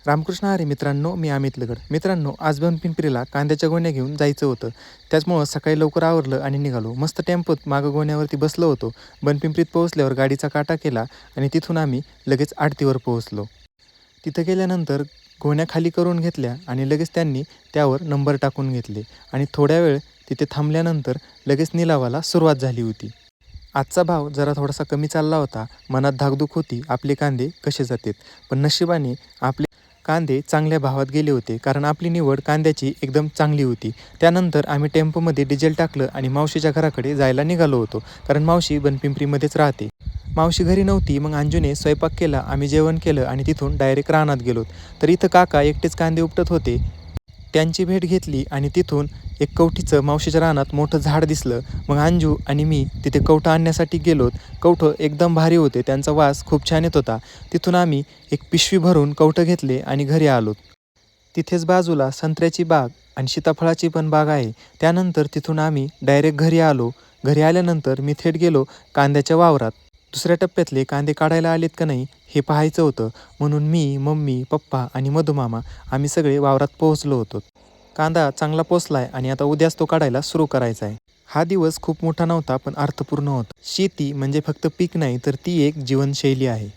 रामकृष्ण हरी मित्रांनो, मी अमित लगड. मित्रांनो, आज बनपिंपरीला कांद्याच्या गोण्या घेऊन जायचं होतं. त्याचमुळं सकाळी लवकर आवरलं आणि निघालो. मस्त टेम्पोत मागं गोण्यावरती बसलो होतो. बनपिंपरीत पोहोचल्यावर गाडीचा काटा केला आणि तिथून आम्ही लगेच आडतीवर पोहोचलो. तिथं गेल्यानंतर गोण्या खाली करून घेतल्या आणि लगेच त्यांनी त्यावर नंबर टाकून घेतले आणि थोड्या वेळ तिथे थांबल्यानंतर लगेच निलावाला सुरुवात झाली होती. आजचा भाव जरा थोडासा कमी चालला होता. मनात धाकधूक होती, आपले कांदे कसे जातात. पण नशिबाने आपले कांदे चांगल्या भावात गेले होते, कारण आपली निवड कांद्याची एकदम चांगली होती. त्यानंतर आम्ही टेम्पोमध्ये डिझेल टाकलं आणि मावशीच्या घराकडे जायला निघालो होतो, कारण मावशी बनपिंपरीमध्येच राहते. मावशी घरी नव्हती. मग अंजूने स्वयंपाक केला, आम्ही जेवण केलं आणि तिथून डायरेक्ट रानात गेलो. तर इथं काका एकटेच कांदे उपटत होते. त्यांची भेट घेतली आणि तिथून एक कवठीचं मावशीच्या रानात मोठं झाड दिसलं. मग अंजू आणि मी तिथे कवठं आणण्यासाठी गेलोत. कवठं एकदम भारी होते, त्यांचा वास खूप छान येत होता. तिथून आम्ही एक पिशवी भरून कवठं घेतले आणि घरी आलो. तिथेच बाजूला संत्र्याची बाग आणि सीताफळाची पण बाग आहे. त्यानंतर तिथून आम्ही डायरेक्ट घरी आलो. घरी आल्यानंतर मी थेट गेलो कांद्याच्या वावरात. दुसऱ्या टप्प्यातले कांदे काढायला आलेत का नाही हे पाहायचं होतं, म्हणून मी, मम्मी, पप्पा आणि मधुमामा आम्ही सगळे वावरात पोहोचलो होतो. कांदा चांगला पोचलाय आणि आता उद्याच तो काढायला सुरू करायचा आहे. हा दिवस खूप मोठा नव्हता, पण अर्थपूर्ण होता. शेती म्हणजे फक्त पीक नाही, तर ती एक जीवनशैली आहे.